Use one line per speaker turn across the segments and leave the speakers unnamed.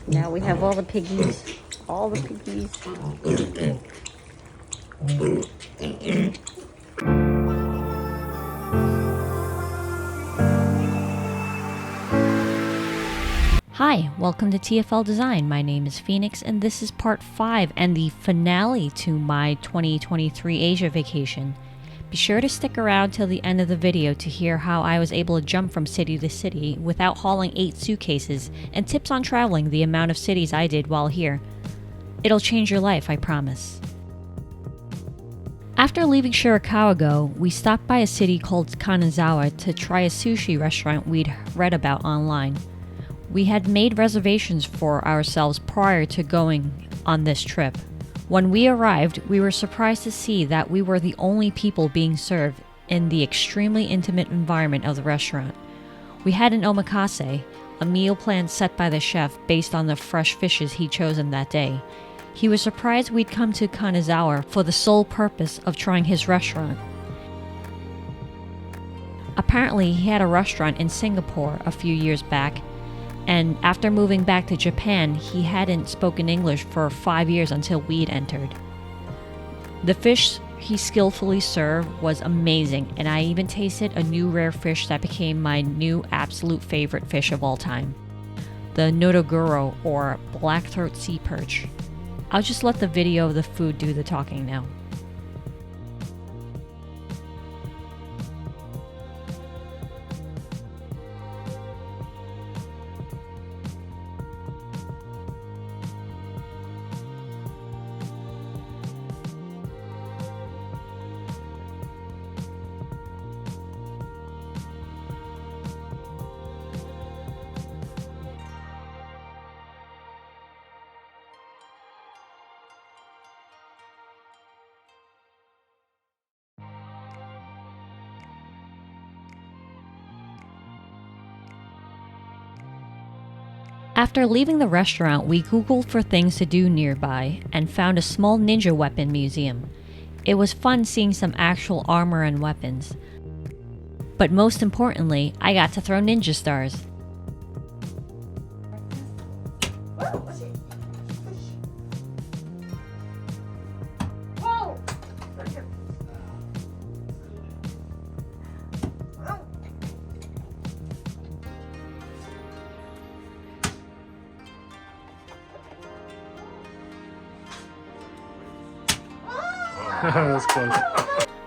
Now we have all the piggies. All the piggies. Hi, welcome to TFL Design. My name is Phoenix and this is part 5 and the finale to my 2023 Asia vacation. Be sure to stick around till the end of the video to hear how I was able to jump from city to city without hauling 8 suitcases and tips on traveling the amount of cities I did while here. It'll change your life, I promise. After leaving Shirakawa-go, we stopped by a city called Kanazawa to try a sushi restaurant we'd read about online. We had made reservations for ourselves prior to going on this trip. When we arrived, we were surprised to see that we were the only people being served in the extremely intimate environment of the restaurant. We had an omakase, a meal plan set by the chef based on the fresh fishes he'd chosen that day. He was surprised we'd come to Kanazawa for the sole purpose of trying his restaurant. Apparently, he had a restaurant in Singapore a few years back, and after moving back to Japan, he hadn't spoken English for 5 years until we'd entered. The fish he skillfully served was amazing, and I even tasted a new rare fish that became my new absolute favorite fish of all time. The nodoguro, or blackthroat sea perch. I'll just let the video of the food do the talking now. After leaving the restaurant, we Googled for things to do nearby and found a small ninja weapon museum. It was fun seeing some actual armor and weapons. But most importantly, I got to throw ninja stars.
That was close.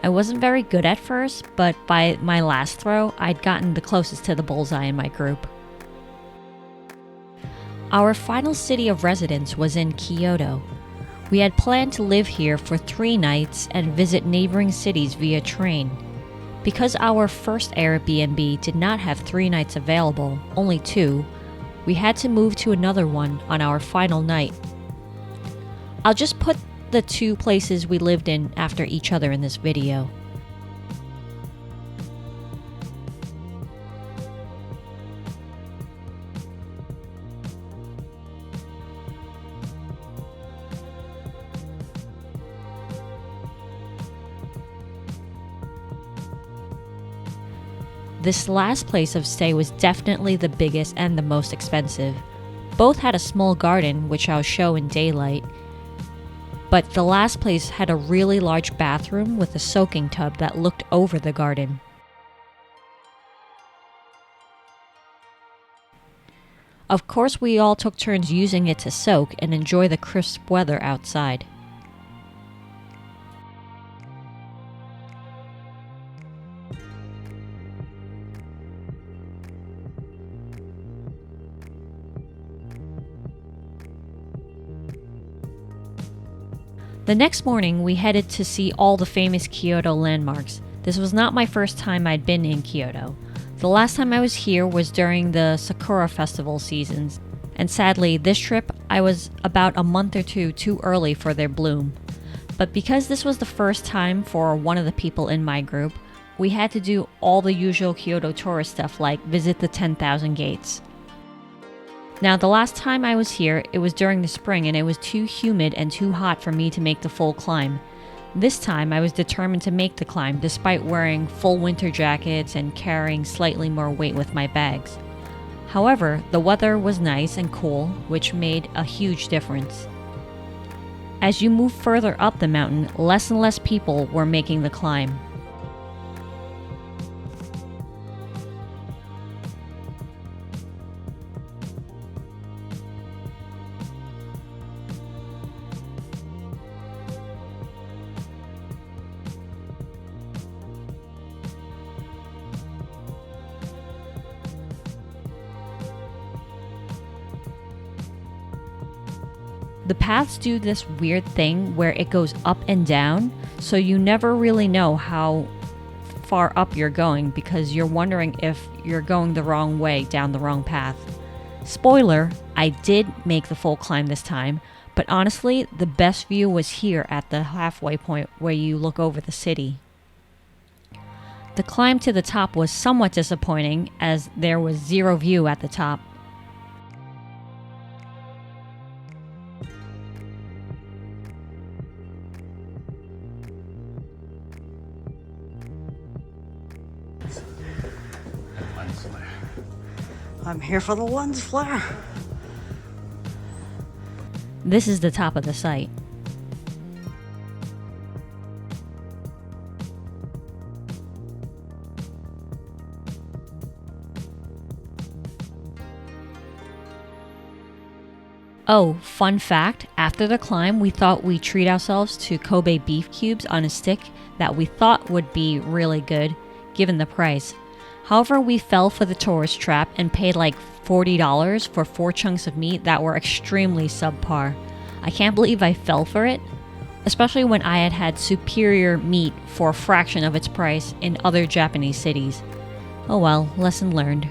I wasn't very good at first, but by my last throw, I'd gotten the closest to the bullseye in my group. Our final city of residence was in Kyoto. We had planned to live here for 3 nights and visit neighboring cities via train. Because our first Airbnb did not have 3 nights available, only 2, we had to move to another one on our final night. I'll just put the 2 places we lived in after each other in this video. This last place of stay was definitely the biggest and the most expensive. Both had a small garden, which I'll show in daylight, but the last place had a really large bathroom with a soaking tub that looked over the garden. Of course, we all took turns using it to soak and enjoy the crisp weather outside. The next morning, we headed to see all the famous Kyoto landmarks. This was not my first time I'd been in Kyoto. The last time I was here was during the Sakura festival seasons, and sadly, this trip I was about a month or 2 too early for their bloom. But because this was the first time for one of the people in my group, we had to do all the usual Kyoto tourist stuff like visit the 10,000 gates. Now, the last time I was here, it was during the spring and it was too humid and too hot for me to make the full climb. This time, I was determined to make the climb despite wearing full winter jackets and carrying slightly more weight with my bags. However, the weather was nice and cool, which made a huge difference. As you move further up the mountain, less and less people were making the climb. The paths do this weird thing where it goes up and down, so you never really know how far up you're going because you're wondering if you're going the wrong way down the wrong path. Spoiler, I did make the full climb this time, but honestly, the best view was here at the halfway point where you look over the city. The climb to the top was somewhat disappointing as there was zero view at the top.
I'm here for the lens flare.
This is the top of the site. Oh, fun fact, after the climb, we thought we'd treat ourselves to Kobe beef cubes on a stick that we thought would be really good, given the price. However, we fell for the tourist trap and paid like $40 for 4 chunks of meat that were extremely subpar. I can't believe I fell for it, especially when I had had superior meat for a fraction of its price in other Japanese cities. Oh well, lesson learned.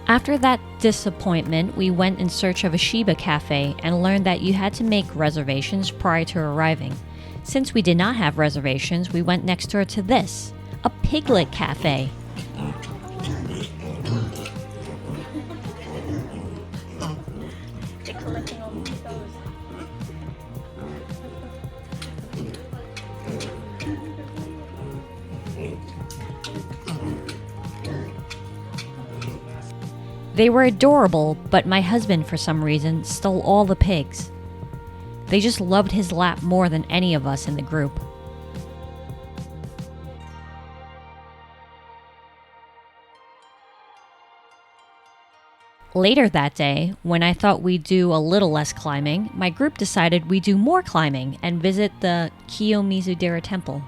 After that disappointment, we went in search of a Shiba cafe and learned that you had to make reservations prior to arriving. Since we did not have reservations, we went next door to this, a piglet cafe. They were adorable, but my husband, for some reason, stole all the pigs. They just loved his lap more than any of us in the group. Later that day, when I thought we'd do a little less climbing, my group decided we'd do more climbing and visit the Kyoto Temple.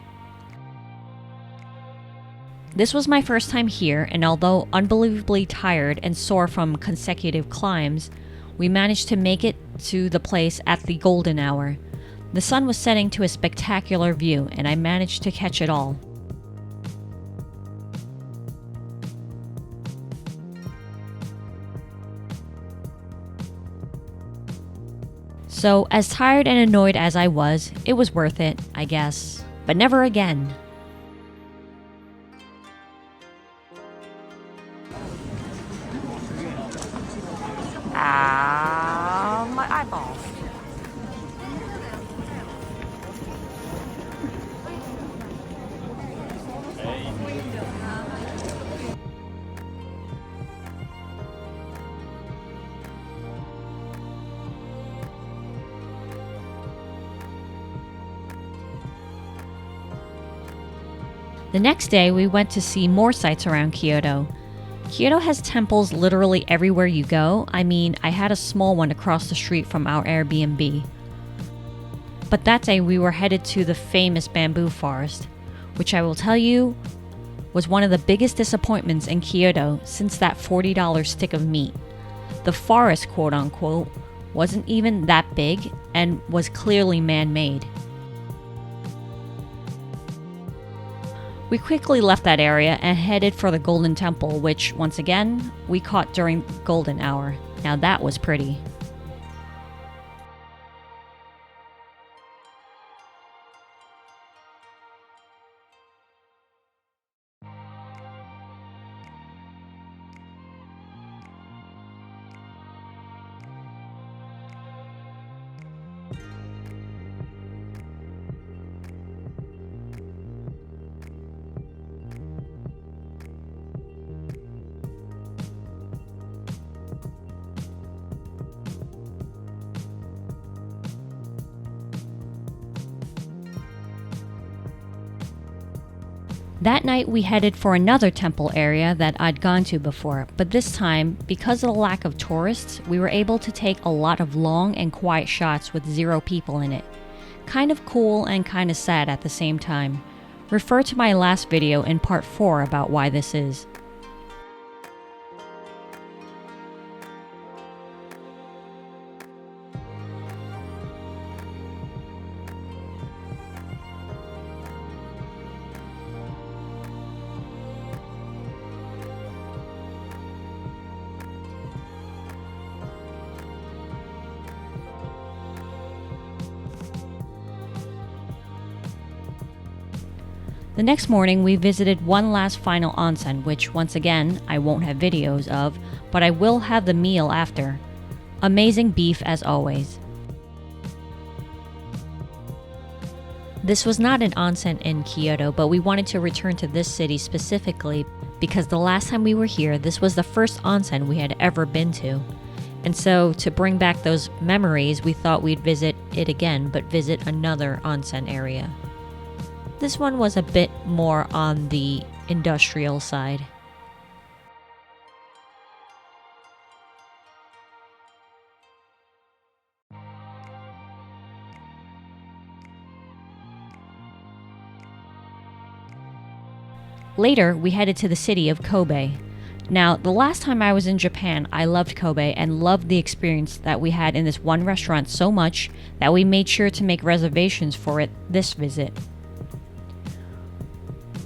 This was my first time here, and although unbelievably tired and sore from consecutive climbs, we managed to make it to the place at the golden hour. The sun was setting to a spectacular view, and I managed to catch it all. So, as tired and annoyed as I was, it was worth it, I guess. But never again.
My eyeballs.
The next day, we went to see more sights around Kyoto. Kyoto has temples literally everywhere you go. I mean, I had a small one across the street from our Airbnb. But that day we were headed to the famous bamboo forest, which I will tell you was one of the biggest disappointments in Kyoto since that $40 stick of meat. The forest, quote unquote, wasn't even that big and was clearly man-made. We quickly left that area and headed for the Golden Temple, which, once again, we caught during golden hour. Now that was pretty. That night we headed for another temple area that I'd gone to before, but this time, because of the lack of tourists, we were able to take a lot of long and quiet shots with 0 people in it. Kind of cool and kind of sad at the same time. Refer to my last video in part 4 about why this is. The next morning, we visited one last final onsen, which once again, I won't have videos of, but I will have the meal after. Amazing beef as always. This was not an onsen in Kyoto, but we wanted to return to this city specifically because the last time we were here, this was the first onsen we had ever been to. And so, to bring back those memories, we thought we'd visit it again, but visit another onsen area. This one was a bit more on the industrial side. Later, we headed to the city of Kobe. Now, the last time I was in Japan, I loved Kobe and loved the experience that we had in this one restaurant so much that we made sure to make reservations for it this visit.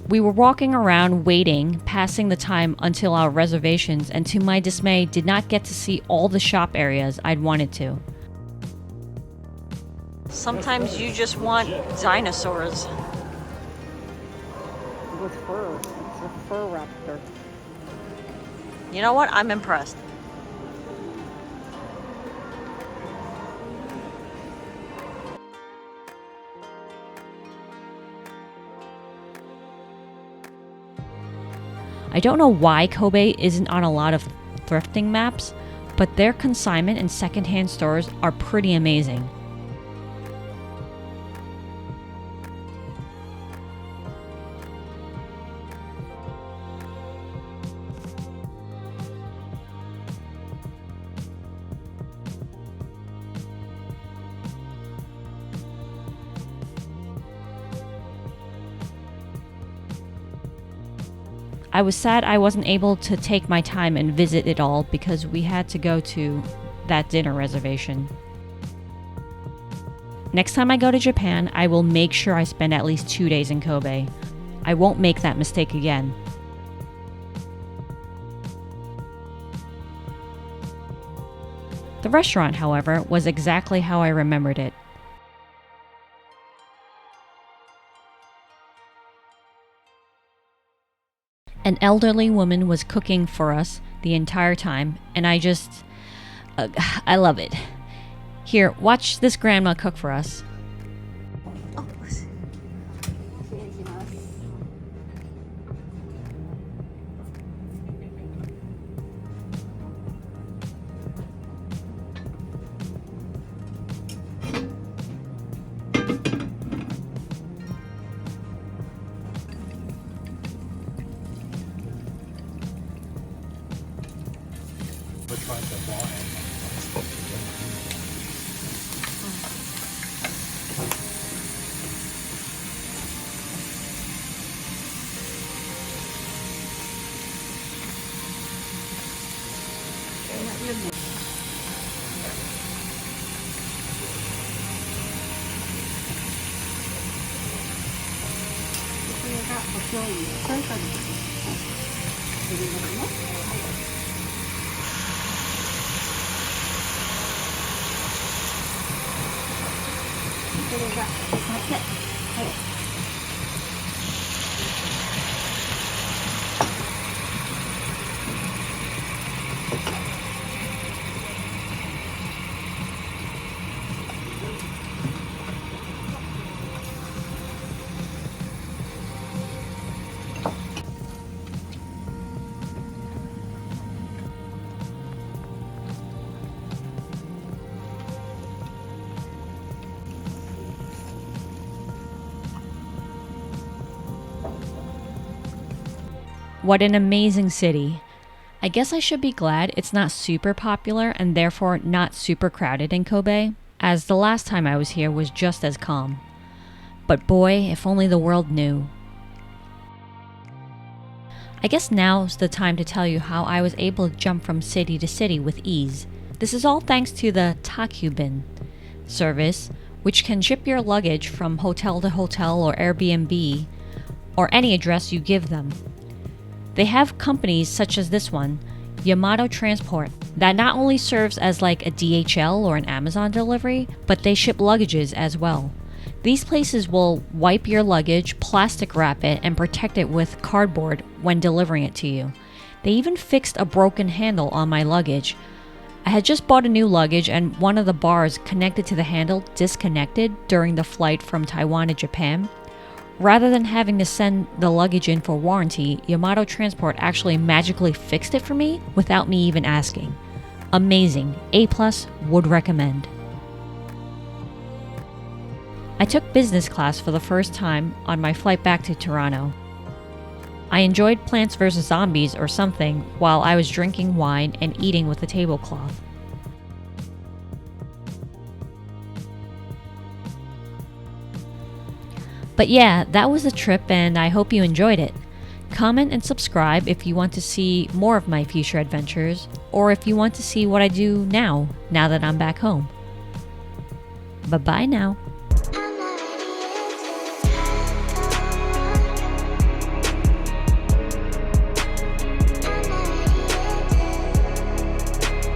We were walking around waiting, passing the time until our reservations, and to my dismay, did not get to see all the shop areas I'd wanted to. Sometimes you just want dinosaurs.
With fur. It's a fur raptor.
You know what? I'm impressed. I don't know why Kobe isn't on a lot of thrifting maps, but their consignment and secondhand stores are pretty amazing. I was sad I wasn't able to take my time and visit it all because we had to go to that dinner reservation. Next time I go to Japan, I will make sure I spend at least 2 days in Kobe. I won't make that mistake again. The restaurant, however, was exactly how I remembered it. An elderly woman was cooking for us the entire time, and I love it. Here, watch this grandma cook for us.
Which one's the ball?
What an amazing city. I guess I should be glad it's not super popular and therefore not super crowded in Kobe, as the last time I was here was just as calm. But boy, if only the world knew. I guess now's the time to tell you how I was able to jump from city to city with ease. This is all thanks to the Takubin service, which can ship your luggage from hotel to hotel or Airbnb or any address you give them. They have companies such as this one, Yamato Transport, that not only serves as like a DHL or an Amazon delivery, but they ship luggages as well. These places will wipe your luggage, plastic wrap it, and protect it with cardboard when delivering it to you. They even fixed a broken handle on my luggage. I had just bought a new luggage and one of the bars connected to the handle disconnected during the flight from Taiwan to Japan. Rather than having to send the luggage in for warranty, Yamato Transport actually magically fixed it for me without me even asking. Amazing. A+, would recommend. I took business class for the first time on my flight back to Toronto. I enjoyed Plants vs. Zombies or something while I was drinking wine and eating with a tablecloth. But yeah, that was the trip and I hope you enjoyed it. Comment and subscribe if you want to see more of my future adventures, or if you want to see what I do now that I'm back home. Bye-bye now.